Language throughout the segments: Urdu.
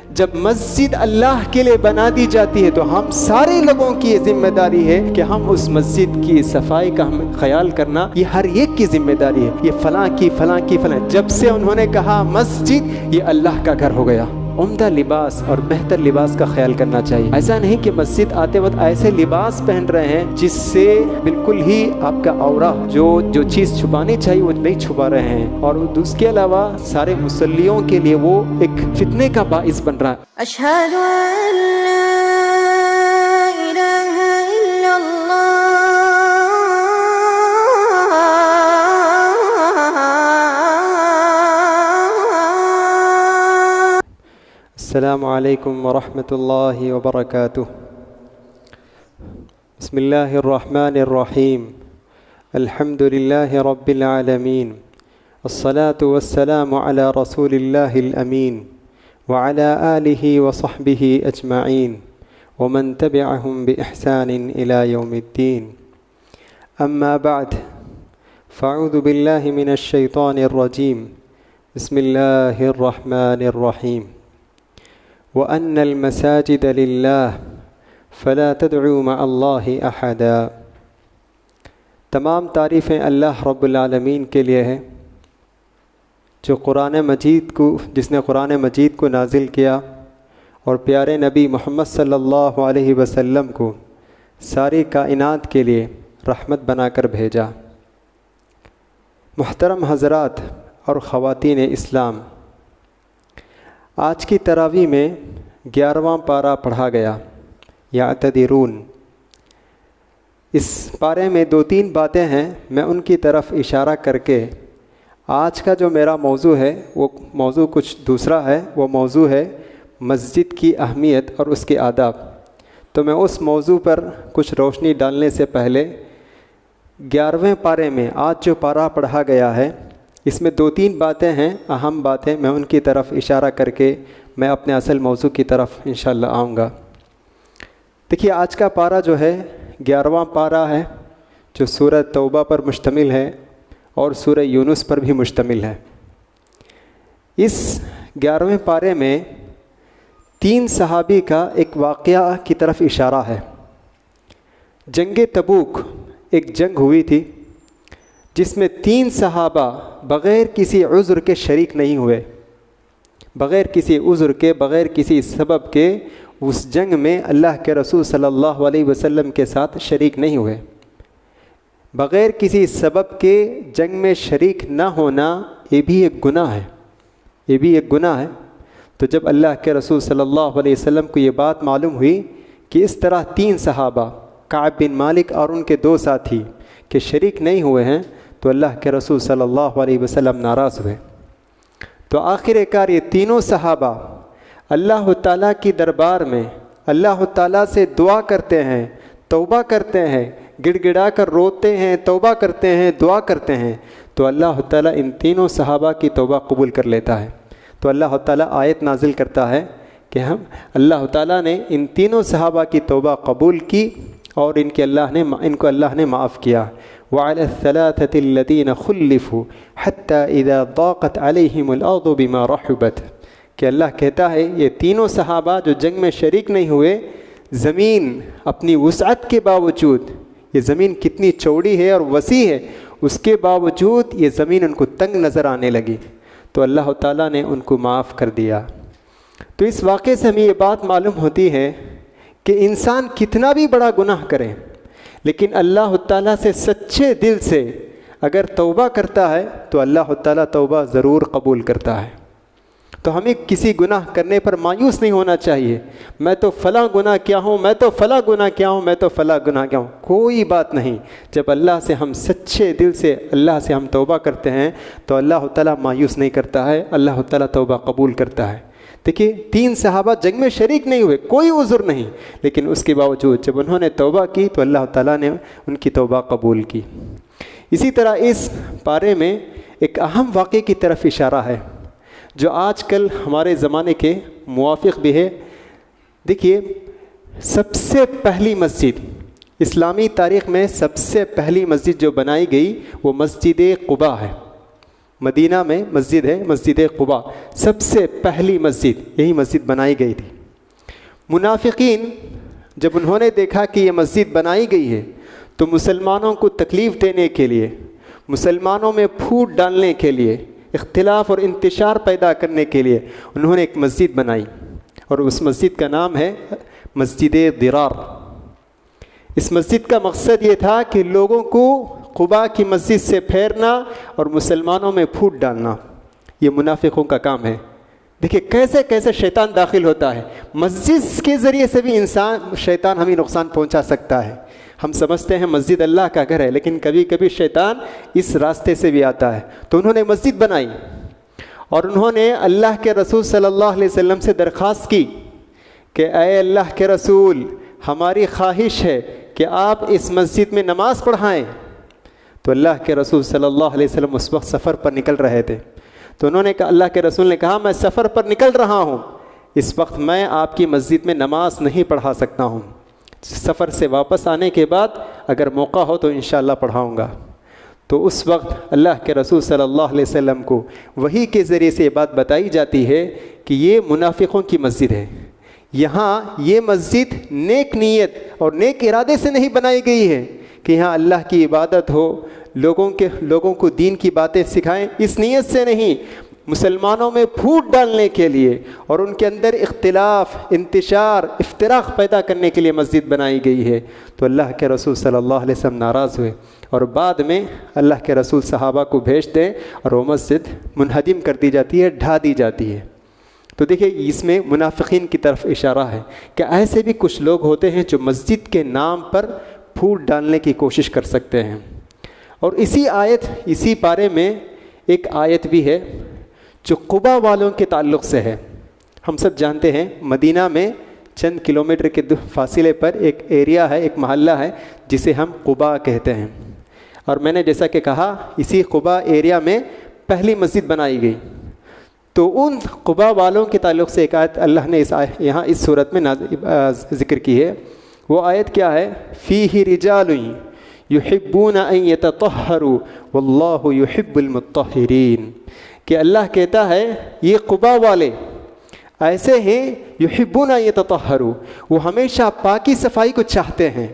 جب مسجد اللہ کے لیے بنا دی جاتی ہے تو ہم سارے لوگوں کی یہ ذمہ داری ہے کہ ہم اس مسجد کی صفائی کا ہم خیال کرنا، یہ ہر ایک کی ذمہ داری ہے۔ یہ فلاں کی فلاں کی فلاں، جب سے انہوں نے کہا مسجد، یہ اللہ کا گھر ہو گیا۔ عمدہ لباس اور بہتر لباس کا خیال کرنا چاہیے۔ ایسا نہیں کہ مسجد آتے وقت ایسے لباس پہن رہے ہیں جس سے بالکل ہی آپ کا عورہ جو چیز چھپانی چاہیے وہ نہیں چھپا رہے ہیں، اور اس کے علاوہ سارے مصلیوں کے لیے وہ ایک فتنے کا باعث بن رہا ہے۔ اشہد ان لا الہ الا اللہ السلام علیکم ورحمۃ اللہ وبرکاتہ۔ بسم اللہ الرحمن الرحیم، الحمد للہ رب العالمین، الصلاة والسلام علی رسول اللہ الامین وعلی آلہ وصحبہ اجمعین ومن تبعہم بإحسان الی یوم الدین، اما بعد فاعوذ باللہ من الشیطان الرجیم، بسم اللہ الرحمن الرحیم، وَأَنَّ الْمَسَاجِدَ لِلَّهِ فَلَا تَدْعُوا مَعَ اللَّهِ أَحَدًا۔ تمام تعریفیں اللہ رب العالمین کے لیے ہے، جس نے قرآن مجید کو نازل کیا اور پیارے نبی محمد صلی اللہ علیہ وسلم کو ساری کائنات کے لیے رحمت بنا کر بھیجا۔ محترم حضرات اور خواتین اسلام، آج کی تراویح میں 11واں پارہ پڑھا گیا، یعتذرون۔ اس پارے میں 2-3 باتیں ہیں، میں ان کی طرف اشارہ کر کے آج کا جو میرا موضوع ہے وہ موضوع کچھ دوسرا ہے۔ وہ موضوع ہے مسجد کی اہمیت اور اس کے آداب۔ تو میں اس موضوع پر کچھ روشنی ڈالنے سے پہلے 11ویں پارے میں آج جو پارہ پڑھا گیا ہے اس میں 2-3 باتیں ہیں، اہم باتیں، میں ان کی طرف اشارہ کر کے میں اپنے اصل موضوع کی طرف انشاءاللہ آؤں گا۔ دیکھیے، آج کا پارہ جو ہے 11واں پارہ ہے، جو سورہ توبہ پر مشتمل ہے اور سورہ یونس پر بھی مشتمل ہے۔ اس 11ویں پارے میں 3 صحابی کا ایک واقعہ کی طرف اشارہ ہے۔ جنگ تبوک ایک جنگ ہوئی تھی جس میں 3 صحابہ بغیر کسی عذر کے شریک نہیں ہوئے، بغیر کسی عذر کے، بغیر کسی سبب کے اس جنگ میں اللہ کے رسول صلی اللہ علیہ وسلم کے ساتھ شریک نہیں ہوئے۔ بغیر کسی سبب کے جنگ میں شریک نہ ہونا یہ بھی ایک گناہ ہے، یہ بھی ایک گناہ ہے۔ تو جب اللہ کے رسول صلی اللہ علیہ وسلم کو یہ بات معلوم ہوئی کہ اس طرح 3 صحابہ کعب بن مالک اور ان کے 2 ساتھی کہ شریک نہیں ہوئے ہیں، تو اللہ کے رسول صلی اللہ علیہ وسلم ناراض ہوئے۔ تو آخر کار یہ تینوں صحابہ اللہ تعالیٰ کی دربار میں اللہ تعالیٰ سے دعا کرتے ہیں، توبہ کرتے ہیں، گڑ گڑا کر روتے ہیں، توبہ کرتے ہیں، دعا کرتے ہیں، تو اللہ تعالیٰ ان تینوں صحابہ کی توبہ قبول کر لیتا ہے۔ تو اللہ تعالیٰ آیت نازل کرتا ہے کہ اللہ تعالیٰ نے ان تینوں صحابہ کی توبہ قبول کی اور ان کو اللہ نے معاف کیا۔ وعلى الثلاثة الذين خلفوا حتى إذا ضاقت عليهم الأرض بما رحبت، کہ اللہ کہتا ہے یہ تینوں صحابہ جو جنگ میں شریک نہیں ہوئے، زمین اپنی وسعت کے باوجود، یہ زمین کتنی چوڑی ہے اور وسیع ہے، اس کے باوجود یہ زمین ان کو تنگ نظر آنے لگی، تو اللہ تعالیٰ نے ان کو معاف کر دیا۔ تو اس واقعے سے ہمیں یہ بات معلوم ہوتی ہے کہ انسان کتنا بھی بڑا گناہ کرے لیکن اللہ تعالیٰ سے سچے دل سے اگر توبہ کرتا ہے تو اللہ تعالیٰ توبہ ضرور قبول کرتا ہے۔ تو ہمیں کسی گناہ کرنے پر مایوس نہیں ہونا چاہیے، میں تو فلاں گناہ کیا ہوں، میں تو فلاں گناہ کیا ہوں، میں تو فلاں گناہ کیا ہوں، کوئی بات نہیں۔ جب اللہ سے ہم سچے دل سے اللہ سے ہم توبہ کرتے ہیں تو اللہ تعالیٰ مایوس نہیں کرتا ہے، اللہ تعالیٰ توبہ قبول کرتا ہے۔ دیکھیے 3 صحابہ جنگ میں شریک نہیں ہوئے، کوئی عذر نہیں، لیکن اس کے باوجود جب انہوں نے توبہ کی تو اللہ تعالیٰ نے ان کی توبہ قبول کی۔ اسی طرح اس پارے میں ایک اہم واقعے کی طرف اشارہ ہے جو آج کل ہمارے زمانے کے موافق بھی ہے۔ دیکھیے، سب سے پہلی مسجد اسلامی تاریخ میں سب سے پہلی مسجد جو بنائی گئی وہ مسجد قباء ہے۔ مدینہ میں مسجد ہے، مسجد قباء، سب سے پہلی مسجد یہی مسجد بنائی گئی تھی۔ منافقین جب انہوں نے دیکھا کہ یہ مسجد بنائی گئی ہے تو مسلمانوں کو تکلیف دینے کے لیے، مسلمانوں میں پھوٹ ڈالنے کے لیے، اختلاف اور انتشار پیدا کرنے کے لیے انہوں نے ایک مسجد بنائی، اور اس مسجد کا نام ہے مسجد ضرار۔ اس مسجد کا مقصد یہ تھا کہ لوگوں کو قباء کی مسجد سے پھیرنا اور مسلمانوں میں پھوٹ ڈالنا، یہ منافقوں کا کام ہے۔ دیکھیں کیسے کیسے شیطان داخل ہوتا ہے، مسجد کے ذریعے سے بھی شیطان ہمیں نقصان پہنچا سکتا ہے۔ ہم سمجھتے ہیں مسجد اللہ کا گھر ہے، لیکن کبھی کبھی شیطان اس راستے سے بھی آتا ہے۔ تو انہوں نے مسجد بنائی اور انہوں نے اللہ کے رسول صلی اللہ علیہ وسلم سے درخواست کی کہ اے اللہ کے رسول، ہماری خواہش ہے کہ آپ اس مسجد میں نماز پڑھائیں۔ تو اللہ کے رسول صلی اللہ علیہ وسلم اس وقت سفر پر نکل رہے تھے، تو انہوں نے کہا، اللہ کے رسول نے کہا، میں سفر پر نکل رہا ہوں، اس وقت میں آپ کی مسجد میں نماز نہیں پڑھا سکتا ہوں، سفر سے واپس آنے کے بعد اگر موقع ہو تو انشاءاللہ پڑھاؤں گا۔ تو اس وقت اللہ کے رسول صلی اللہ علیہ وسلم کو وحی کے ذریعے سے یہ بات بتائی جاتی ہے کہ یہ منافقوں کی مسجد ہے، یہاں یہ مسجد نیک نیت اور نیک ارادے سے نہیں بنائی گئی ہے کہ یہاں اللہ کی عبادت ہو، لوگوں کو دین کی باتیں سکھائیں، اس نیت سے نہیں، مسلمانوں میں پھوٹ ڈالنے کے لیے اور ان کے اندر اختلاف، انتشار، افتراق پیدا کرنے کے لیے مسجد بنائی گئی ہے۔ تو اللہ کے رسول صلی اللہ علیہ وسلم ناراض ہوئے اور بعد میں اللہ کے رسول صحابہ کو بھیجتے اور وہ مسجد منہدم کر دی جاتی ہے، ڈھا دی جاتی ہے۔ تو دیکھیں اس میں منافقین کی طرف اشارہ ہے کہ ایسے بھی کچھ لوگ ہوتے ہیں جو مسجد کے نام پر پھوٹ ڈالنے کی کوشش کر سکتے ہیں۔ اور اسی پارے میں ایک آیت بھی ہے جو قباء والوں کے تعلق سے ہے۔ ہم سب جانتے ہیں مدینہ میں چند کلومیٹر کے فاصلے پر ایک ایریا ہے، ایک محلہ ہے جسے ہم قباء کہتے ہیں، اور میں نے جیسا کہ کہا اسی قباء ایریا میں پہلی مسجد بنائی گئی۔ تو ان قباء والوں کے تعلق سے ایک آیت اللہ نے یہاں اس صورت میں ذکر کی ہے۔ وہ آیت کیا ہے؟ فیہ رجال یحبون ان یتطہروا واللہ یحب المطہرین، کہ اللہ کہتا ہے یہ قباء والے ایسے ہیں، یحبون ان یتطہروا، وہ ہمیشہ پاکی صفائی کو چاہتے ہیں،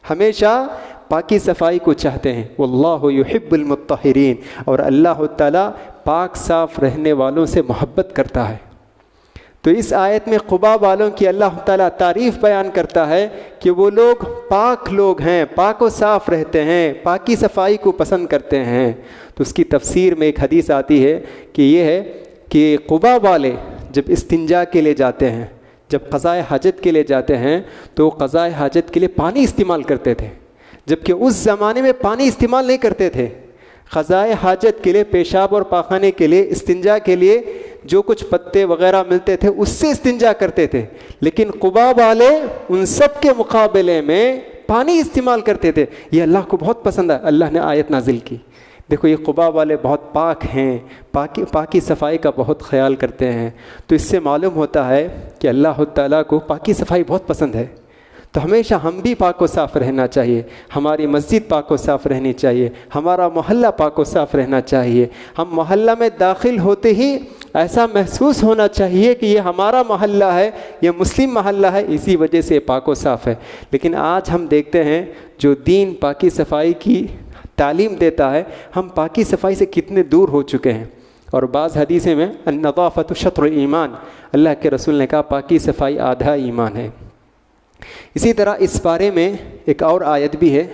ہمیشہ پاکی صفائی کو چاہتے ہیں، واللہ یحب المطہرین، اور اللہ تعالیٰ پاک صاف رہنے والوں سے محبت کرتا ہے۔ تو اس آیت میں قباء والوں کی اللہ تعالیٰ تعریف بیان کرتا ہے کہ وہ لوگ پاک لوگ ہیں، پاک و صاف رہتے ہیں، پاکی صفائی کو پسند کرتے ہیں۔ تو اس کی تفسیر میں ایک حدیث آتی ہے کہ یہ ہے کہ قباء والے جب استنجا کے لیے جاتے ہیں، جب قضاء حاجت کے لیے جاتے ہیں تو قضاء حاجت کے لیے پانی استعمال کرتے تھے، جبکہ اس زمانے میں پانی استعمال نہیں کرتے تھے۔ قضاء حاجت کے لیے، پیشاب اور پاخانے کے لیے، استنجا کے لیے جو کچھ پتے وغیرہ ملتے تھے اس سے استنجا کرتے تھے، لیکن قباء والے ان سب کے مقابلے میں پانی استعمال کرتے تھے۔ یہ اللہ کو بہت پسند ہے، اللہ نے آیت نازل کی۔ دیکھو یہ قباء والے بہت پاک ہیں، پاکی صفائی کا بہت خیال کرتے ہیں۔ تو اس سے معلوم ہوتا ہے کہ اللہ تعالیٰ کو پاکی صفائی بہت پسند ہے۔ تو ہمیشہ ہم بھی پاک و صاف رہنا چاہیے، ہماری مسجد پاک و صاف رہنی چاہیے، ہمارا محلہ پاک و صاف رہنا چاہیے۔ ہم محلہ میں داخل ہوتے ہی ایسا محسوس ہونا چاہیے کہ یہ ہمارا محلہ ہے، یہ مسلم محلہ ہے، اسی وجہ سے پاک و صاف ہے۔ لیکن آج ہم دیکھتے ہیں جو دین پاکی صفائی کی تعلیم دیتا ہے، ہم پاکی صفائی سے کتنے دور ہو چکے ہیں۔ اور بعض حدیثیں میں النظافۃ شطر ایمان، اللہ کے رسول نے کہا پاکی صفائی آدھا ایمان ہے۔ اسی طرح اس بارے میں ایک اور آیت بھی ہے،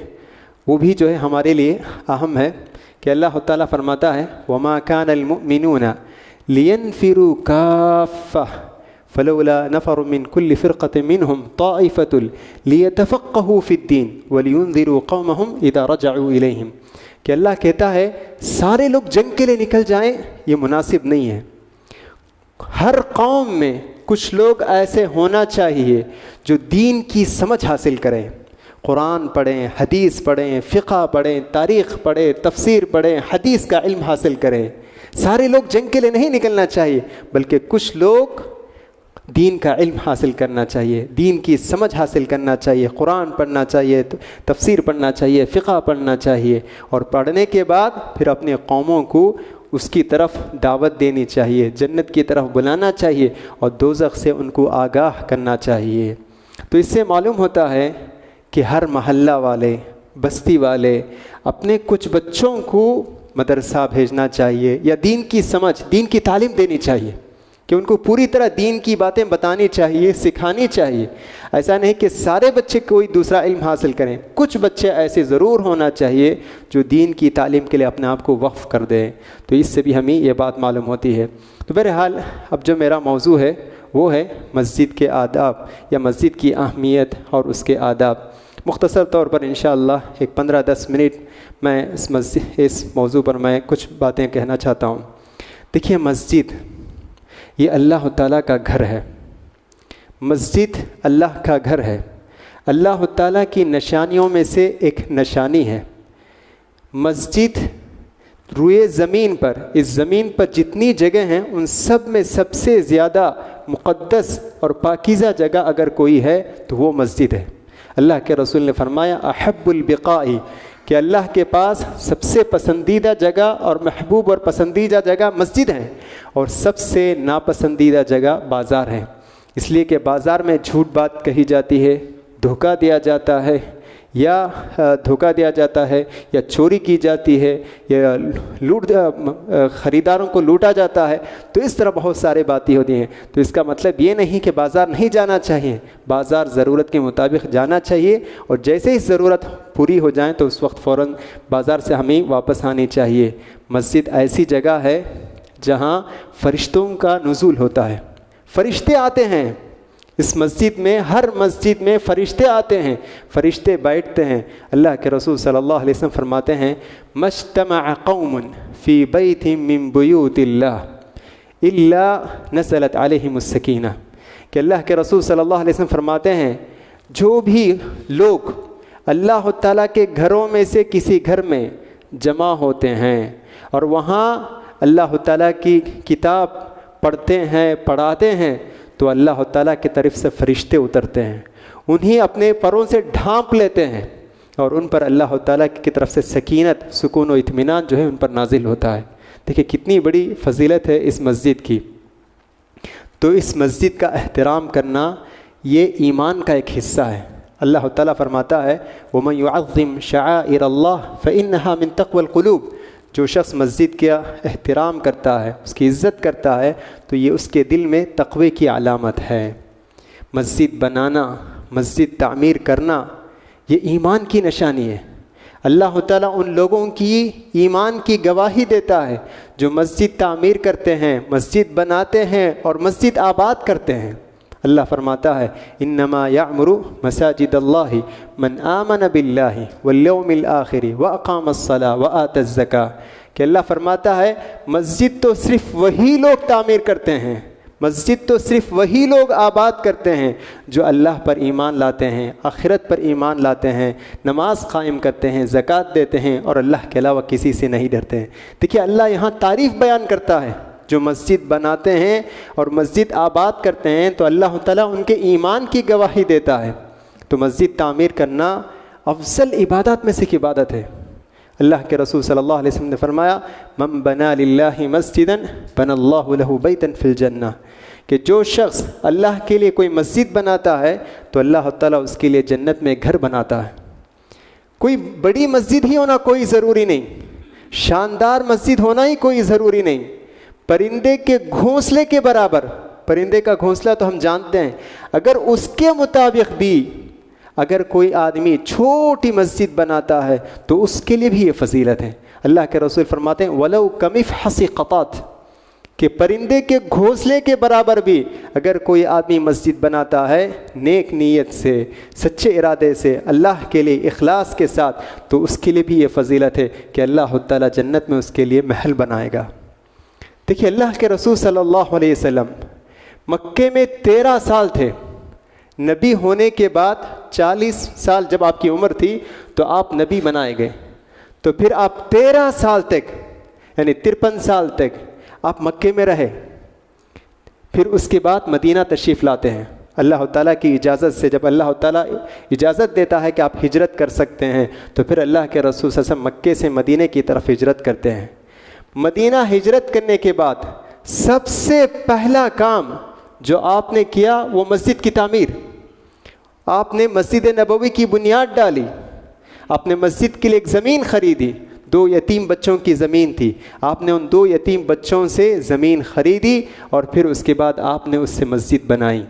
وہ بھی جو ہے ہمارے لیے اہم ہے، کہ اللہ تعالیٰ فرماتا ہے وَمَا كَانَ الْمُؤْمِنُونَ لِيَنْفِرُوا كَافَّةً فلولا نفر من كل فرقة منهم طائفة ليتفقهوا في الدين ولينذروا قومهم إذا رجعوا إليهم، کہ اللہ کہتا ہے سارے لوگ جنگ کے لیے نکل جائیں، یہ مناسب نہیں ہے۔ ہر قوم میں کچھ لوگ ایسے ہونا چاہیے جو دین کی سمجھ حاصل کریں، قرآن پڑھیں، حدیث پڑھیں، فقہ پڑھیں، تاریخ پڑھیں، تفسیر پڑھیں، حدیث کا علم حاصل کریں۔ سارے لوگ جنگ کے لیے نہیں نکلنا چاہیے، بلکہ کچھ لوگ دین کا علم حاصل کرنا چاہیے، دین کی سمجھ حاصل کرنا چاہیے، قرآن پڑھنا چاہیے، تفسیر پڑھنا چاہیے، فقہ پڑھنا چاہیے، اور پڑھنے کے بعد پھر اپنے قوموں کو اس کی طرف دعوت دینی چاہیے، جنت کی طرف بلانا چاہیے اور دوزخ سے ان کو آگاہ کرنا چاہیے۔ تو اس سے معلوم ہوتا ہے کہ ہر محلہ والے، بستی والے اپنے کچھ بچوں کو مدرسہ بھیجنا چاہیے یا دین کی سمجھ، دین کی تعلیم دینی چاہیے، کہ ان کو پوری طرح دین کی باتیں بتانی چاہیے، سکھانی چاہیے۔ ایسا نہیں کہ سارے بچے کوئی دوسرا علم حاصل کریں، کچھ بچے ایسے ضرور ہونا چاہیے جو دین کی تعلیم کے لیے اپنے آپ کو وقف کر دیں۔ تو اس سے بھی ہمیں یہ بات معلوم ہوتی ہے۔ تو بہرحال اب جو میرا موضوع ہے وہ ہے مسجد کے آداب یا مسجد کی اہمیت اور اس کے آداب۔ مختصر طور پر انشاءاللہ ایک 15-10 منٹ میں اس موضوع پر میں کچھ باتیں کہنا چاہتا ہوں۔ دیکھیے، مسجد یہ اللہ تعالیٰ کا گھر ہے، مسجد اللہ کا گھر ہے، اللہ تعالیٰ کی نشانیوں میں سے ایک نشانی ہے۔ مسجد روئے زمین پر، اس زمین پر جتنی جگہ ہیں ان سب میں سب سے زیادہ مقدس اور پاکیزہ جگہ اگر کوئی ہے تو وہ مسجد ہے۔ اللہ کے رسول نے فرمایا احب البقاء، کہ اللہ کے پاس سب سے پسندیدہ جگہ اور محبوب اور پسندیدہ جگہ مسجد ہے، اور سب سے ناپسندیدہ جگہ بازار ہے۔ اس لیے کہ بازار میں جھوٹ بات کہی جاتی ہے، دھوکہ دیا جاتا ہے یا چوری کی جاتی ہے یا خریداروں کو لوٹا جاتا ہے۔ تو اس طرح بہت سارے باتیں ہوتی ہیں۔ تو اس کا مطلب یہ نہیں کہ بازار نہیں جانا چاہیے، بازار ضرورت کے مطابق جانا چاہیے، اور جیسے ہی ضرورت پوری ہو جائیں تو اس وقت فوراً بازار سے ہمیں واپس آنی چاہیے۔ مسجد ایسی جگہ ہے جہاں فرشتوں کا نزول ہوتا ہے، فرشتے آتے ہیں اس مسجد میں، ہر مسجد میں فرشتے آتے ہیں، فرشتے بیٹھتے ہیں۔ اللہ کے رسول صلی اللہ علیہ وسلم فرماتے ہیں مجتمع قوم فی بیت من بیوت اللہ الا نزلت علیہم السکینہ، کہ اللہ کے رسول صلی اللہ علیہ وسلم فرماتے ہیں جو بھی لوگ اللہ تعالیٰ کے گھروں میں سے کسی گھر میں جمع ہوتے ہیں اور وہاں اللہ تعالیٰ کی کتاب پڑھتے ہیں، پڑھاتے ہیں، تو اللہ تعالیٰ کی طرف سے فرشتے اترتے ہیں، انہیں اپنے پروں سے ڈھانپ لیتے ہیں اور ان پر اللہ تعالیٰ کی طرف سے سکینت، سکون و اطمینان جو ہے ان پر نازل ہوتا ہے۔ دیکھیں کتنی بڑی فضیلت ہے اس مسجد کی۔ تو اس مسجد کا احترام کرنا یہ ایمان کا ایک حصہ ہے۔ اللہ تعالیٰ فرماتا ہے وَمَن يُعَظِّمْ شَعَائِرَ اللَّهِ فَإِنَّهَا مِن تَقْوَى الْقُلُوبِ، جو شخص مسجد کا احترام کرتا ہے، اس کی عزت کرتا ہے، تو یہ اس کے دل میں تقوی کی علامت ہے۔ مسجد بنانا، مسجد تعمیر کرنا یہ ایمان کی نشانی ہے۔ اللہ تعالیٰ ان لوگوں کی ایمان کی گواہی دیتا ہے جو مسجد تعمیر کرتے ہیں، مسجد بناتے ہیں اور مسجد آباد کرتے ہیں۔ اللہ فرماتا ہے انما یعمر مساجد اللہ من آمن باللہ والیوم الآخر واقام الصلاۃ وآت الزکاۃ، کہ اللہ فرماتا ہے مسجد تو صرف وہی لوگ تعمیر کرتے ہیں، مسجد تو صرف وہی لوگ آباد کرتے ہیں جو اللہ پر ایمان لاتے ہیں، آخرت پر ایمان لاتے ہیں، نماز قائم کرتے ہیں، زکوٰۃ دیتے ہیں اور اللہ کے علاوہ کسی سے نہیں ڈرتے ہیں۔ دیکھیے اللہ یہاں تعریف بیان کرتا ہے، جو مسجد بناتے ہیں اور مسجد آباد کرتے ہیں تو اللہ تعالیٰ ان کے ایمان کی گواہی دیتا ہے۔ تو مسجد تعمیر کرنا افضل عبادات میں سے ایک عبادت ہے۔ اللہ کے رسول صلی اللہ علیہ وسلم نے فرمایا من بنا للہ مسجدا بنى اللہ لہ بیتا فی الجنہ، کہ جو شخص اللہ کے لیے کوئی مسجد بناتا ہے تو اللہ تعالیٰ اس کے لیے جنت میں گھر بناتا ہے۔ کوئی بڑی مسجد ہی ہونا کوئی ضروری نہیں، شاندار مسجد ہونا ہی کوئی ضروری نہیں، پرندے کے گھونسلے کے برابر، پرندے کا گھونسلہ تو ہم جانتے ہیں، اگر اس کے مطابق بھی اگر کوئی آدمی چھوٹی مسجد بناتا ہے تو اس کے لیے بھی یہ فضیلت ہے۔ اللہ کے رسول فرماتے ہیں وَلَوْ كَمِفْحَصِ قَطَاتٍ، کہ پرندے کے گھونسلے کے برابر بھی اگر کوئی آدمی مسجد بناتا ہے نیک نیت سے، سچے ارادے سے، اللہ کے لیے اخلاص کے ساتھ، تو اس کے لیے بھی یہ فضیلت ہے کہ اللہ تعالیٰ جنت میں اس کے لیے محل بنائے گا۔ دیکھیے اللہ کے رسول صلی اللہ علیہ وسلم مکے میں 13 سال تھے، نبی ہونے کے بعد 40 سال جب آپ کی عمر تھی تو آپ نبی بنائے گئے، تو پھر آپ 13 سال تک یعنی 53 سال تک آپ مکے میں رہے، پھر اس کے بعد مدینہ تشریف لاتے ہیں اللہ تعالیٰ کی اجازت سے۔ جب اللہ تعالیٰ اجازت دیتا ہے کہ آپ ہجرت کر سکتے ہیں تو پھر اللہ کے رسول صلی اللہ علیہ وسلم مکے سے مدینہ کی طرف ہجرت کرتے ہیں۔ مدینہ ہجرت کرنے کے بعد سب سے پہلا کام جو آپ نے کیا وہ مسجد کی تعمیر. آپ نے مسجد نبوی کی بنیاد ڈالی. آپ نے مسجد کے لیے ایک زمین خریدی. 2 یتیم بچوں کی زمین تھی. آپ نے ان 2 یتیم بچوں سے زمین خریدی اور پھر اس کے بعد آپ نے اس سے مسجد بنائی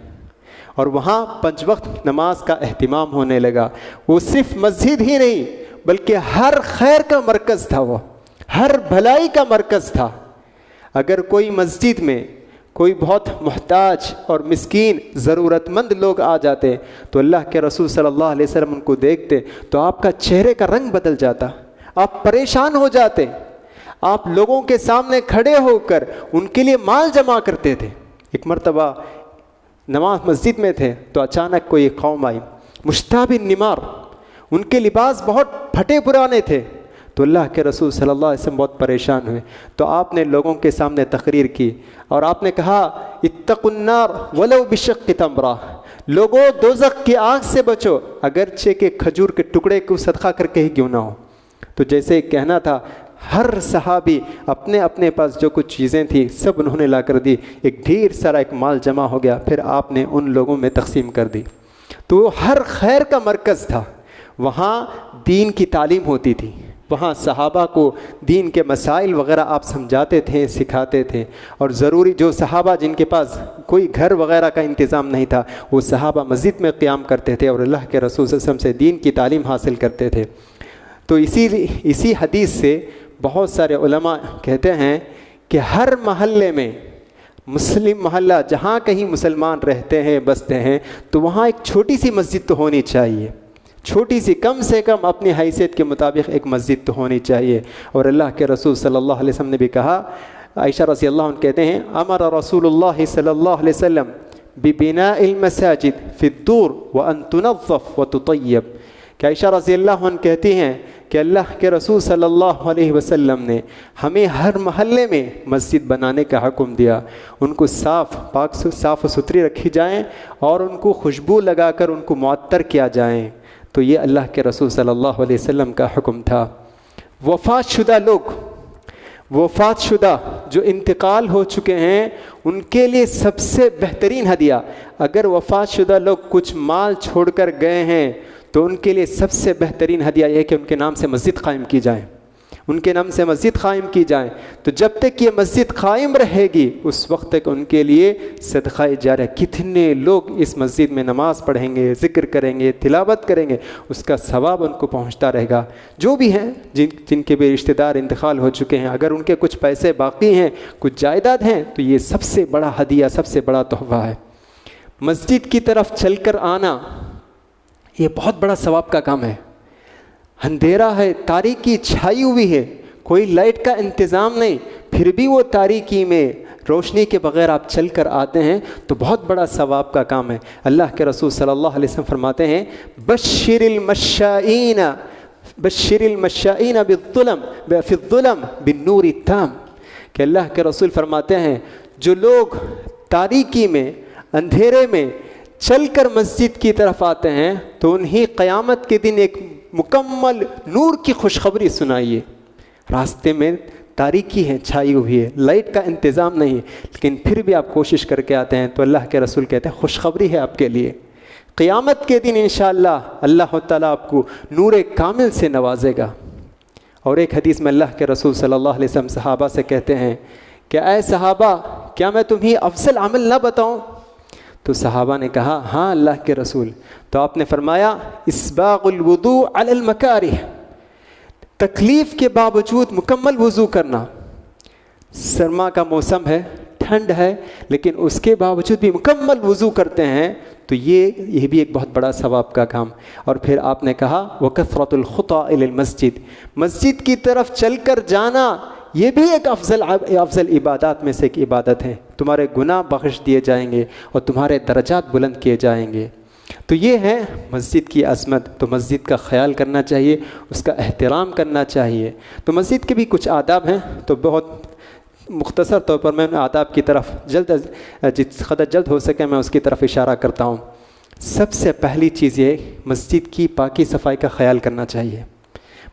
اور وہاں 5 وقت نماز کا اہتمام ہونے لگا. وہ صرف مسجد ہی نہیں بلکہ ہر خیر کا مرکز تھا، وہ ہر بھلائی کا مرکز تھا. اگر کوئی مسجد میں کوئی بہت محتاج اور مسکین ضرورت مند لوگ آ جاتے تو اللہ کے رسول صلی اللہ علیہ وسلم ان کو دیکھتے تو آپ کا چہرے کا رنگ بدل جاتا، آپ پریشان ہو جاتے. آپ لوگوں کے سامنے کھڑے ہو کر ان کے لیے مال جمع کرتے تھے. ایک مرتبہ نماز مسجد میں تھے تو اچانک کوئی قوم آئی، مشتاہ بن نمار، ان کے لباس بہت پھٹے پرانے تھے. تو اللہ کے رسول صلی اللہ علیہ وسلم بہت پریشان ہوئے تو آپ نے لوگوں کے سامنے تقریر کی اور آپ نے کہا اتقوا النار ولو بشق تمرہ، لوگوں دوزخ کی آگ سے بچو اگرچہ کہ کھجور کے ٹکڑے کو صدقہ کر کے ہی کیوں نہ ہو. تو جیسے کہنا تھا ہر صحابی اپنے اپنے پاس جو کچھ چیزیں تھیں سب انہوں نے لا کر دی. ایک ڈھیر سارا ایک مال جمع ہو گیا، پھر آپ نے ان لوگوں میں تقسیم کر دی. تو وہ ہر خیر کا مرکز تھا. وہاں دین کی تعلیم ہوتی تھی، وہاں صحابہ کو دین کے مسائل وغیرہ آپ سمجھاتے تھے، سکھاتے تھے. اور ضروری جو صحابہ جن کے پاس کوئی گھر وغیرہ کا انتظام نہیں تھا وہ صحابہ مسجد میں قیام کرتے تھے اور اللہ کے رسول صلی اللہ علیہ وسلم سے دین کی تعلیم حاصل کرتے تھے. تو اسی حدیث سے بہت سارے علماء کہتے ہیں کہ ہر محلے میں، مسلم محلہ جہاں کہیں مسلمان رہتے ہیں بستے ہیں تو وہاں ایک چھوٹی سی مسجد تو ہونی چاہیے، چھوٹی سی، کم سے کم اپنی حیثیت کے مطابق ایک مسجد تو ہونی چاہیے. اور اللہ کے رسول صلی اللہ علیہ وسلم نے بھی کہا، عائشہ رضی اللہ عنہ کہتے ہیں امر رسول اللہ صلی اللہ علیہ وسلم ببناء المساجد فی الدور وان تنظف وتطیب، کہ عائشہ رضی اللہ عنہ کہتی ہیں کہ اللہ کے رسول صلی اللہ علیہ وسلم نے ہمیں ہر محلے میں مسجد بنانے کا حکم دیا، ان کو صاف و ستھری رکھی جائیں اور ان کو خوشبو لگا کر ان کو معطر کیا جائیں. تو یہ اللہ کے رسول صلی اللہ علیہ وسلم کا حکم تھا. وفات شدہ لوگ، وفات شدہ جو انتقال ہو چکے ہیں ان کے لیے سب سے بہترین ہدیہ، اگر وفات شدہ لوگ کچھ مال چھوڑ کر گئے ہیں تو ان کے لیے سب سے بہترین ہدیہ یہ ہے کہ ان کے نام سے مسجد قائم کی جائے، ان کے نام سے مسجد قائم کی جائے. تو جب تک یہ مسجد قائم رہے گی اس وقت تک ان کے لیے صدقہ جاریہ، کتنے لوگ اس مسجد میں نماز پڑھیں گے، ذکر کریں گے، تلاوت کریں گے، اس کا ثواب ان کو پہنچتا رہے گا. جو بھی ہیں جن کے بھی رشتہ دار انتقال ہو چکے ہیں، اگر ان کے کچھ پیسے باقی ہیں، کچھ جائیداد ہیں تو یہ سب سے بڑا ہدیہ، سب سے بڑا تحفہ ہے. مسجد کی طرف چل کر آنا یہ بہت بڑا ثواب کا کام ہے. اندھیرا ہے، تاریکی چھائی ہوئی ہے، کوئی لائٹ کا انتظام نہیں، پھر بھی وہ تاریکی میں روشنی کے بغیر آپ چل کر آتے ہیں تو بہت بڑا ثواب کا کام ہے. اللہ کے رسول صلی اللہ علیہ وسلم فرماتے ہیں بشر المشائین فی الظلم بالنور التام، کہ اللہ کے رسول فرماتے ہیں جو لوگ تاریکی میں، اندھیرے میں چل کر مسجد کی طرف آتے ہیں تو انہیں قیامت کے دن ایک مکمل نور کی خوشخبری سنائیے. راستے میں تاریکی ہے، چھائی ہوئی ہے، لائٹ کا انتظام نہیں ہے، لیکن پھر بھی آپ کوشش کر کے آتے ہیں تو اللہ کے رسول کہتے ہیں خوشخبری ہے آپ کے لیے، قیامت کے دن انشاءاللہ اللہ تعالیٰ آپ کو نور کامل سے نوازے گا. اور ایک حدیث میں اللہ کے رسول صلی اللہ علیہ وسلم صحابہ سے کہتے ہیں کہ اے صحابہ کیا میں تمہیں افضل عمل نہ بتاؤں؟ تو صحابہ نے کہا ہاں اللہ کے رسول. تو آپ نے فرمایا اسباغ الوضوء علی المکارہ، تکلیف کے باوجود مکمل وضو کرنا. سرما کا موسم ہے، ٹھنڈ ہے، لیکن اس کے باوجود بھی مکمل وضو کرتے ہیں تو یہ بھی ایک بہت بڑا ثواب کا کام. اور پھر آپ نے کہا وکثرۃ الخطی الی المسجد، مسجد کی طرف چل کر جانا یہ بھی ایک افضل عبادات میں سے ایک عبادت ہے. تمہارے گناہ بخش دیے جائیں گے اور تمہارے درجات بلند کیے جائیں گے. تو یہ ہے مسجد کی عظمت. تو مسجد کا خیال کرنا چاہیے، اس کا احترام کرنا چاہیے. تو مسجد کے بھی کچھ آداب ہیں، تو بہت مختصر طور پر میں آداب کی طرف جس قدر جلد ہو سکے میں اس کی طرف اشارہ کرتا ہوں. سب سے پہلی چیز یہ مسجد کی پاکی صفائی کا خیال کرنا چاہیے.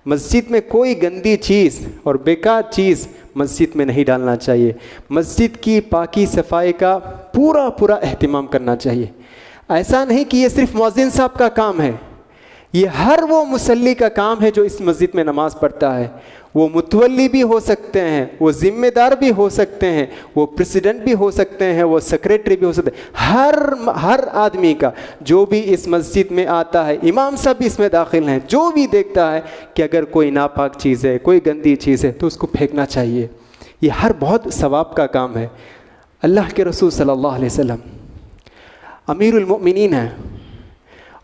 مسجد میں کوئی گندی چیز اور بیکار چیز مسجد میں نہیں ڈالنا چاہیے. مسجد کی پاکی صفائی کا پورا اہتمام کرنا چاہیے. ایسا نہیں کہ یہ صرف مؤذن صاحب کا کام ہے، یہ ہر وہ مصلی کا کام ہے جو اس مسجد میں نماز پڑھتا ہے. وہ متولی بھی ہو سکتے ہیں، وہ ذمہ دار بھی ہو سکتے ہیں، وہ پریزیڈنٹ بھی ہو سکتے ہیں، وہ سیکریٹری بھی ہو سکتے ہیں. ہر آدمی کا جو بھی اس مسجد میں آتا ہے، امام صاحب بھی اس میں داخل ہیں، جو بھی دیکھتا ہے کہ اگر کوئی ناپاک چیز ہے، کوئی گندی چیز ہے تو اس کو پھینکنا چاہیے. یہ ہر بہت ثواب کا کام ہے. اللہ کے رسول صلی اللہ علیہ وسلم امیر المؤمنین ہیں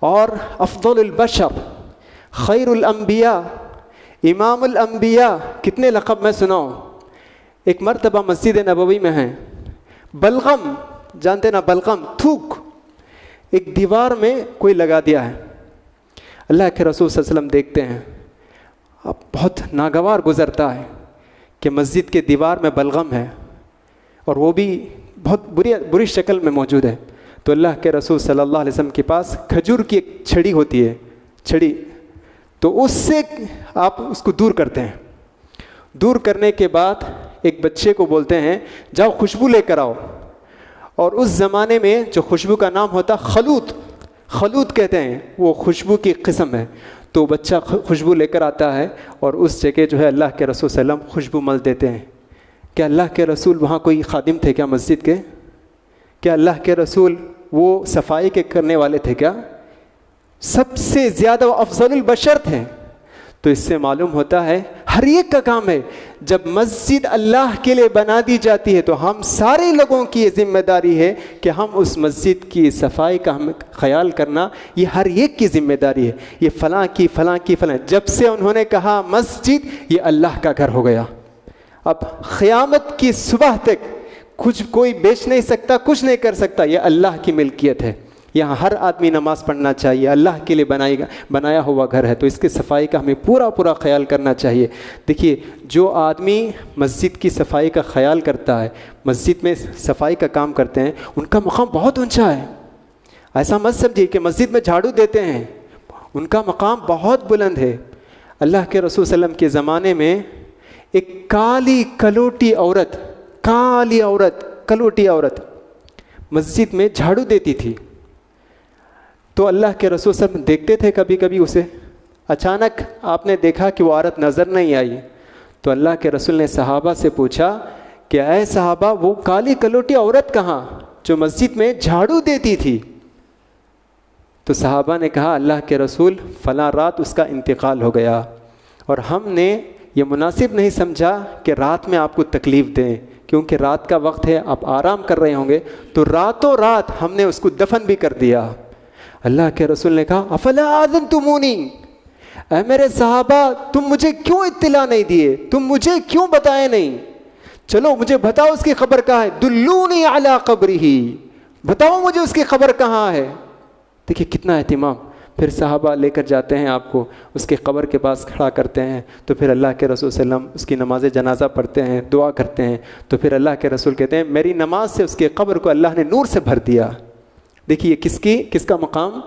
اور افضل البشر، خیر الانبیاء، امام الانبیاء. کتنے لقب میں سناؤں. ایک مرتبہ مسجد نبوی میں ہیں، بلغم جانتے نا، بلغم تھوک ایک دیوار میں کوئی لگا دیا ہے. اللہ کے رسول صلی اللہ علیہ وسلم دیکھتے ہیں، اب بہت ناگوار گزرتا ہے کہ مسجد کے دیوار میں بلغم ہے اور وہ بھی بہت بری شکل میں موجود ہے. تو اللہ کے رسول صلی اللہ علیہ وسلم کے پاس کھجور کی ایک چھڑی ہوتی ہے، چھڑی، تو اس سے آپ اس کو دور کرتے ہیں. دور کرنے کے بعد ایک بچے کو بولتے ہیں جاؤ خوشبو لے کر آؤ. اور اس زمانے میں جو خوشبو کا نام ہوتا خلوط کہتے ہیں، وہ خوشبو کی قسم ہے. تو بچہ خوشبو لے کر آتا ہے اور اس جگہ جو ہے اللہ کے رسول صلی اللہ علیہ وسلم خوشبو مل دیتے ہیں. کیا اللہ کے رسول وہاں کوئی خادم تھے کیا مسجد کے؟ کیا اللہ کے رسول وہ صفائی کے کرنے والے تھے کیا؟ سب سے زیادہ وہ افضل البشر تھے. تو اس سے معلوم ہوتا ہے ہر ایک کا کام ہے. جب مسجد اللہ کے لیے بنا دی جاتی ہے تو ہم سارے لوگوں کی یہ ذمہ داری ہے کہ ہم اس مسجد کی صفائی کا ہم خیال کرنا، یہ ہر ایک کی ذمہ داری ہے. یہ فلاں کی جب سے انہوں نے کہا مسجد، یہ اللہ کا گھر ہو گیا. اب قیامت کی صبح تک کچھ کوئی بیچ نہیں سکتا، کچھ نہیں کر سکتا. یہ اللہ کی ملکیت ہے. یہاں ہر آدمی نماز پڑھنا چاہیے. اللہ کے لیے بنایا ہوا گھر ہے، تو اس کی صفائی کا ہمیں پورا خیال کرنا چاہیے. دیکھیے، جو آدمی مسجد کی صفائی کا خیال کرتا ہے، مسجد میں صفائی کا کام کرتے ہیں، ان کا مقام بہت اونچا ہے. ایسا مت سمجھیے کہ مسجد میں جھاڑو دیتے ہیں، ان کا مقام بہت بلند ہے. اللہ کے رسول صلی اللہ علیہ وسلم کے زمانے میں ایک کالی کلوٹی عورت مسجد میں جھاڑو دیتی تھی. تو اللہ کے رسول صلی اللہ علیہ وسلم دیکھتے تھے کبھی کبھی اسے. اچانک آپ نے دیکھا کہ وہ عورت نظر نہیں آئی، تو اللہ کے رسول نے صحابہ سے پوچھا کہ اے صحابہ، وہ کالی کلوٹی عورت کہاں جو مسجد میں جھاڑو دیتی تھی؟ تو صحابہ نے کہا اللہ کے رسول فلاں رات اس کا انتقال ہو گیا، اور ہم نے یہ مناسب نہیں سمجھا کہ رات میں آپ کو تکلیف دیں، کیونکہ رات کا وقت ہے، آپ آرام کر رہے ہوں گے، تو راتوں رات ہم نے اس کو دفن بھی کر دیا. اللہ کے رسول نے کہا افلا آذنتمونی، اے میرے صحابہ تم مجھے کیوں اطلاع نہیں دیے، تم مجھے کیوں بتائے نہیں؟ چلو مجھے بتاؤ اس کی خبر کہاں ہے، دلونی علی قبرہ، بتاؤ مجھے اس کی خبر کہاں ہے. دیکھیے کتنا اہتمام. پھر صحابہ لے کر جاتے ہیں آپ کو، اس کے قبر کے پاس کھڑا کرتے ہیں. تو پھر اللہ کے رسول صلی اللہ علیہ وسلم اس کی نماز جنازہ پڑھتے ہیں، دعا کرتے ہیں. تو پھر اللہ کے رسول کہتے ہیں میری نماز سے اس کے قبر کو اللہ نے نور سے بھر دیا. دیکھیے کس کا مقام؟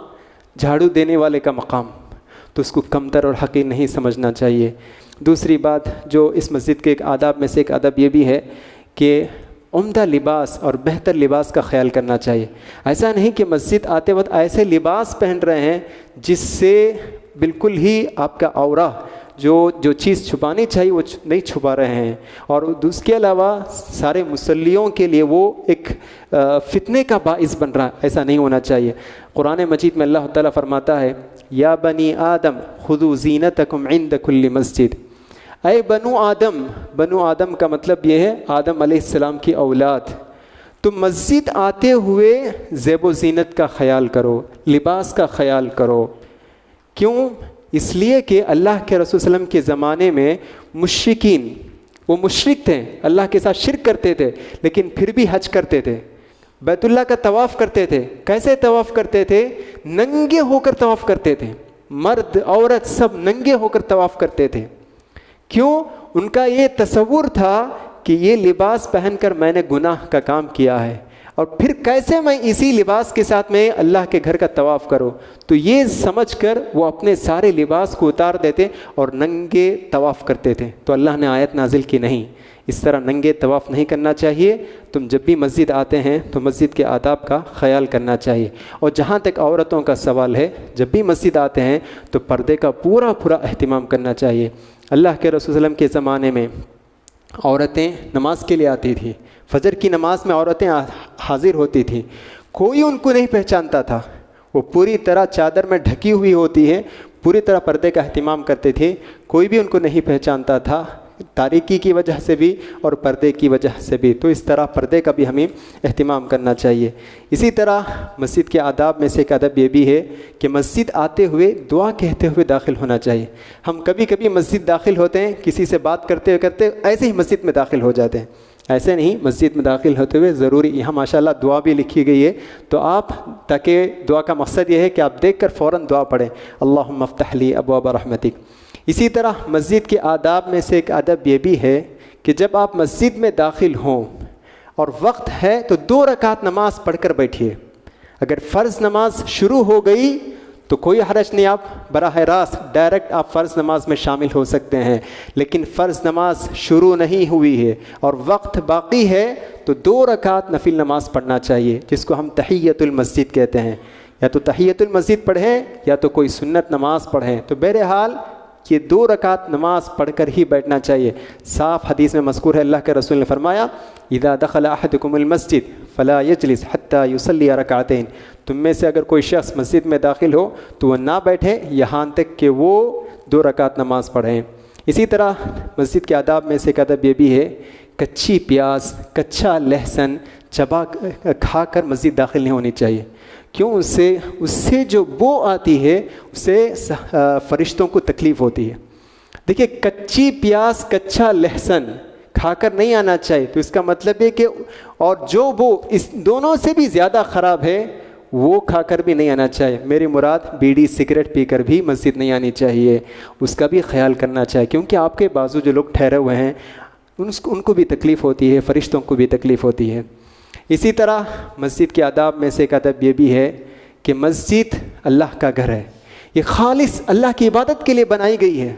جھاڑو دینے والے کا مقام. تو اس کو کمتر اور حقیر نہیں سمجھنا چاہیے. دوسری بات جو اس مسجد کے ایک آداب میں سے ایک ادب یہ بھی ہے کہ عمدہ لباس اور بہتر لباس کا خیال کرنا چاہیے. ایسا نہیں کہ مسجد آتے وقت ایسے لباس پہن رہے ہیں جس سے بالکل ہی آپ کا عورہ جو چیز چھپانی چاہیے وہ نہیں چھپا رہے ہیں. اور اس کے علاوہ سارے مصلیوں کے لیے وہ ایک فتنے کا باعث بن رہا ہے. ایسا نہیں ہونا چاہیے. قرآن مجید میں اللہ تعالیٰ فرماتا ہے یا بنی آدم خذوا زینتکم عند کل مسجد. اے بنو آدم کا مطلب یہ ہے آدم علیہ السلام کی اولاد. تم مسجد آتے ہوئے زیب و زینت کا خیال کرو، لباس کا خیال کرو. کیوں؟ اس لیے کہ اللہ کے رسول صلی اللہ علیہ وسلم کے زمانے میں مشرکین، وہ مشرک تھے، اللہ کے ساتھ شرک کرتے تھے، لیکن پھر بھی حج کرتے تھے، بیت اللہ کا طواف کرتے تھے. کیسے طواف کرتے تھے؟ ننگے ہو کر طواف کرتے تھے. مرد عورت سب ننگے ہو کر طواف کرتے تھے. کیوں؟ ان کا یہ تصور تھا کہ یہ لباس پہن کر میں نے گناہ کا کام کیا ہے، اور پھر کیسے میں اسی لباس کے ساتھ میں اللہ کے گھر کا طواف کروں؟ تو یہ سمجھ کر وہ اپنے سارے لباس کو اتار دیتے اور ننگے طواف کرتے تھے۔ تو اللہ نے آیت نازل کی نہیں، اس طرح ننگے طواف نہیں کرنا چاہیے، تم جب بھی مسجد آتے ہیں تو مسجد کے آداب کا خیال کرنا چاہیے۔ اور جہاں تک عورتوں کا سوال ہے، جب بھی مسجد آتے ہیں تو پردے کا پورا اہتمام کرنا چاہیے۔ اللہ کے رسول صلی اللہ علیہ وسلم کے زمانے میں عورتیں نماز کے لیے آتی تھیں، فجر کی نماز میں عورتیں حاضر ہوتی تھیں، کوئی ان کو نہیں پہچانتا تھا، وہ پوری طرح چادر میں ڈھکی ہوئی ہوتی ہے، پوری طرح پردے کا اہتمام کرتے تھے، کوئی بھی ان کو نہیں پہچانتا تھا، تاریکی کی وجہ سے بھی اور پردے کی وجہ سے بھی۔ تو اس طرح پردے کا بھی ہمیں اہتمام کرنا چاہیے۔ اسی طرح مسجد کے آداب میں سے ایک ادب یہ بھی ہے کہ مسجد آتے ہوئے دعا کہتے ہوئے داخل ہونا چاہیے۔ ہم کبھی کبھی مسجد داخل ہوتے ہیں، کسی سے بات کرتے ایسے ہی مسجد میں داخل ہو جاتے ہیں، ایسے نہیں، مسجد میں داخل ہوتے ہوئے ضروری یہاں ماشاءاللہ دعا بھی لکھی گئی ہے، تو آپ تاکہ دعا کا مقصد یہ ہے کہ آپ دیکھ کر فوراً دعا پڑھیں، اللہم افتح لی ابواب رحمتک۔ اسی طرح مسجد کے آداب میں سے ایک ادب یہ بھی ہے کہ جب آپ مسجد میں داخل ہوں اور وقت ہے تو 2 رکعت نماز پڑھ کر بیٹھیے۔ اگر فرض نماز شروع ہو گئی تو کوئی حرج نہیں، آپ براہ راست ڈائریکٹ آپ فرض نماز میں شامل ہو سکتے ہیں، لیکن فرض نماز شروع نہیں ہوئی ہے اور وقت باقی ہے تو 2 رکعت نفل نماز پڑھنا چاہیے، جس کو ہم تحیۃ المسجد کہتے ہیں۔ یا تو تحیۃ المسجد پڑھیں یا تو کوئی سنت نماز پڑھیں، تو بہرحال یہ 2 رکعت نماز پڑھ کر ہی بیٹھنا چاہیے۔ صاف حدیث میں مذکور ہے، اللہ کے رسول نے فرمایا اذا دخل احدکم المسجد فلا یجلس حتی یصلی رکعتین، تم میں سے اگر کوئی شخص مسجد میں داخل ہو تو وہ نہ بیٹھے یہاں تک کہ وہ 2 رکعت نماز پڑھیں۔ اسی طرح مسجد کے آداب میں سے ایک ادب یہ بھی ہے، کچی پیاز، کچا لہسن چبا کھا کر مسجد داخل نہیں ہونی چاہیے، کیوں؟ اس سے جو بو آتی ہے اس سے فرشتوں کو تکلیف ہوتی ہے۔ دیکھیے کچی پیاز، کچا لہسن کھا کر نہیں آنا چاہیے، تو اس کا مطلب ہے کہ اور جو بو اس دونوں سے بھی زیادہ خراب ہے وہ کھا کر بھی نہیں آنا چاہیے۔ میری مراد بیڑی سگریٹ پی کر بھی مسجد نہیں آنی چاہیے، اس کا بھی خیال کرنا چاہیے، کیونکہ آپ کے بازو جو لوگ ٹھہرے ہوئے ہیں ان کو بھی تکلیف ہوتی ہے، فرشتوں کو بھی تکلیف ہوتی ہے۔ اسی طرح مسجد کے آداب میں سے ایک ادب یہ بھی ہے کہ مسجد اللہ کا گھر ہے، یہ خالص اللہ کی عبادت کے لیے بنائی گئی ہے۔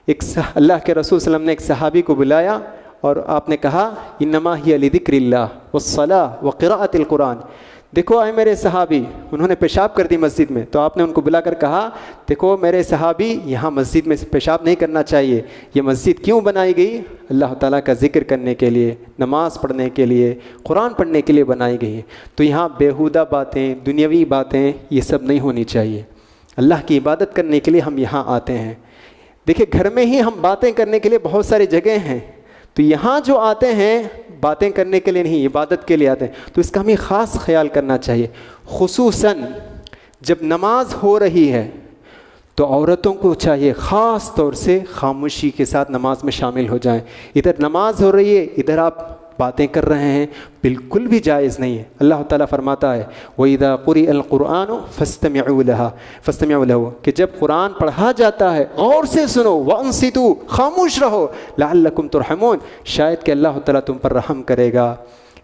اللہ کے رسول صلی اللہ علیہ وسلم نے ایک صحابی کو بلایا اور آپ نے کہا انما ہی لذکر اللہ والصلاۃ وقراءۃ القرآن، دیکھو اے میرے صحابی، انہوں نے پیشاب کر دی مسجد میں، تو آپ نے ان کو بلا کر کہا دیکھو میرے صحابی، یہاں مسجد میں پیشاب نہیں کرنا چاہیے، یہ مسجد کیوں بنائی گئی؟ اللہ تعالیٰ کا ذکر کرنے کے لیے، نماز پڑھنے کے لیے، قرآن پڑھنے کے لیے بنائی گئی ہے۔ تو یہاں بیہودہ باتیں، دنیاوی باتیں یہ سب نہیں ہونی چاہیے، اللہ کی عبادت کرنے کے لیے ہم یہاں آتے ہیں۔ دیکھیں گھر میں ہی ہم باتیں کرنے کے لیے بہت ساری جگہیں ہیں، تو یہاں جو آتے ہیں باتیں کرنے کے لیے نہیں، عبادت کے لیے آتے ہیں، تو اس کا ہمیں خاص خیال کرنا چاہیے۔ خصوصاً جب نماز ہو رہی ہے تو عورتوں کو چاہیے خاص طور سے خاموشی کے ساتھ نماز میں شامل ہو جائیں۔ ادھر نماز ہو رہی ہے، ادھر آپ باتیں کر رہے ہیں، بالکل بھی جائز نہیں ہے۔ اللہ تعالیٰ فرماتا ہے وَإِذَا قُرِئَ الْقُرْآنُ فَاسْتَمِعُوا لَهُ، کہ جب قرآن پڑھا جاتا ہے غور سے سنو، وَأَنصِتُوا، خاموش رہو، لَعَلَّكُمْ تُرْحَمُونَ، شاید کہ اللہ تعالیٰ تم پر رحم کرے گا۔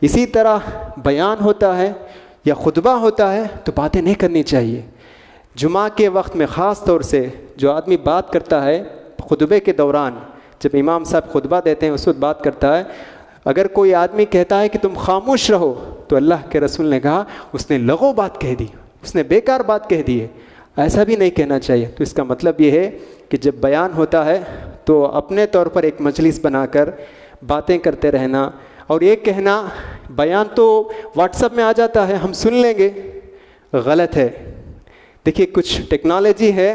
اسی طرح بیان ہوتا ہے یا خطبہ ہوتا ہے تو باتیں نہیں کرنی چاہیے۔ جمعہ کے وقت میں خاص طور سے جو آدمی بات کرتا ہے خطبے کے دوران، جب امام صاحب خطبہ دیتے ہیں اس وقت بات کرتا ہے، اگر کوئی آدمی کہتا ہے کہ تم خاموش رہو تو اللہ کے رسول نے کہا اس نے لغو بات کہہ دی، اس نے بیکار بات کہہ دی ہے، ایسا بھی نہیں کہنا چاہیے۔ تو اس کا مطلب یہ ہے کہ جب بیان ہوتا ہے تو اپنے طور پر ایک مجلس بنا کر باتیں کرتے رہنا، اور یہ کہنا بیان تو واٹس ایپ میں آ جاتا ہے ہم سن لیں گے، غلط ہے۔ دیکھیے کچھ ٹیکنالوجی ہے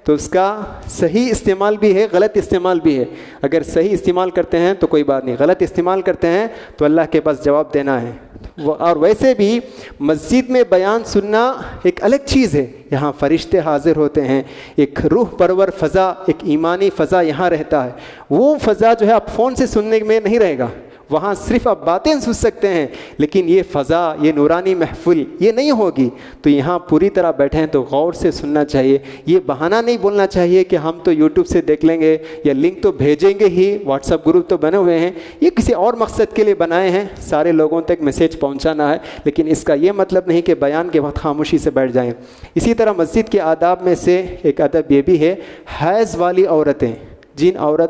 تو اس کا صحیح استعمال بھی ہے، غلط استعمال بھی ہے۔ اگر صحیح استعمال کرتے ہیں تو کوئی بات نہیں، غلط استعمال کرتے ہیں تو اللہ کے پاس جواب دینا ہے۔ اور ویسے بھی مسجد میں بیان سننا ایک الگ چیز ہے، یہاں فرشتے حاضر ہوتے ہیں، ایک روح پرور فضا، ایک ایمانی فضا یہاں رہتا ہے۔ وہ فضا جو ہے آپ فون سے سننے میں نہیں رہے گا، وہاں صرف آپ باتیں سن سکتے ہیں لیکن یہ فضا، یہ نورانی محفل یہ نہیں ہوگی. تو یہاں پوری طرح بیٹھے ہیں تو غور سے سننا چاہیے. یہ بہانہ نہیں بولنا چاہیے کہ ہم تو یوٹیوب سے دیکھ لیں گے یا لنک تو بھیجیں گے ہی، واٹس ایپ گروپ تو بنے ہوئے ہیں. یہ کسی اور مقصد کے لیے بنائے ہیں، سارے لوگوں تک میسیج پہنچانا ہے، لیکن اس کا یہ مطلب نہیں کہ بیان کے وقت خاموشی سے بیٹھ جائیں. اسی طرح مسجد کے آداب میں سے ایک ادب یہ بھی ہے، حیض والی عورتیں،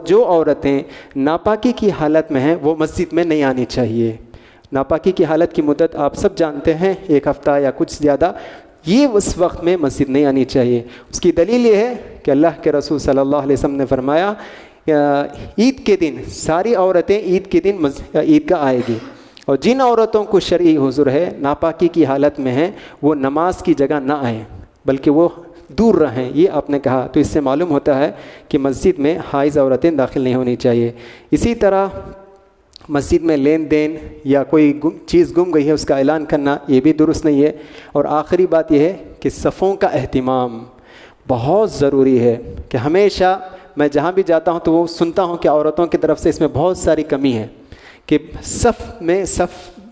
جو عورتیں ناپاکی کی حالت میں ہیں وہ مسجد میں نہیں آنی چاہیے. ناپاکی کی حالت کی مدت آپ سب جانتے ہیں، 1 ہفتہ یا کچھ زیادہ، یہ اس وقت میں مسجد نہیں آنی چاہیے. اس کی دلیل یہ ہے کہ اللہ کے رسول صلی اللہ علیہ وسلم نے فرمایا عید کے دن ساری عورتیں عید کے دن عیدگاہ آئے گی، اور جن عورتوں کو شرعی عذر ہے، ناپاکی کی حالت میں ہیں، وہ نماز کی جگہ نہ آئیں بلکہ وہ دور رہیں. یہ آپ نے کہا، تو اس سے معلوم ہوتا ہے کہ مسجد میں حائض عورتیں داخل نہیں ہونی چاہیے. اسی طرح مسجد میں لین دین یا کوئی چیز گم گئی ہے اس کا اعلان کرنا یہ بھی درست نہیں ہے. اور آخری بات یہ ہے کہ صفوں کا اہتمام بہت ضروری ہے، کہ ہمیشہ میں جہاں بھی جاتا ہوں تو وہ سنتا ہوں کہ عورتوں کی طرف سے اس میں بہت ساری کمی ہے، کہ صف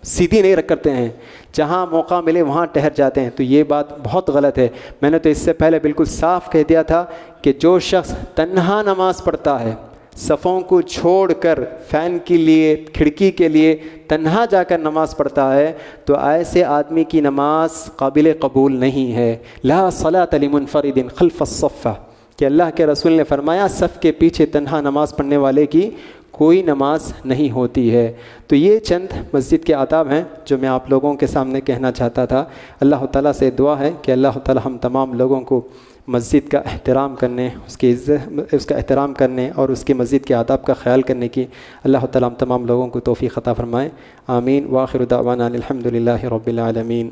سیدھی نہیں کرتے ہیں، جہاں موقع ملے وہاں ٹہر جاتے ہیں. تو یہ بات بہت غلط ہے. میں نے تو اس سے پہلے بالکل صاف کہہ دیا تھا کہ جو شخص تنہا نماز پڑھتا ہے، صفوں کو چھوڑ کر فین کے لیے، کھڑکی کے لیے تنہا جا کر نماز پڑھتا ہے، تو ایسے آدمی کی نماز قابل قبول نہیں ہے. لا صلاۃ لمنفرد خلف الصف، کہ اللہ کے رسول نے فرمایا صف کے پیچھے تنہا نماز پڑھنے والے کی کوئی نماز نہیں ہوتی ہے. تو یہ چند مسجد کے آداب ہیں جو میں آپ لوگوں کے سامنے کہنا چاہتا تھا. اللہ تعالیٰ سے دعا ہے کہ اللہ تعالیٰ ہم تمام لوگوں کو مسجد کا احترام کرنے، اس کا احترام کرنے اور اس کی مسجد کے آداب کا خیال کرنے کی اللہ تعالیٰ ہم تمام لوگوں کو توفیق عطا فرمائے. آمین. وآخر دعوانا الحمد للہ رب العالمین.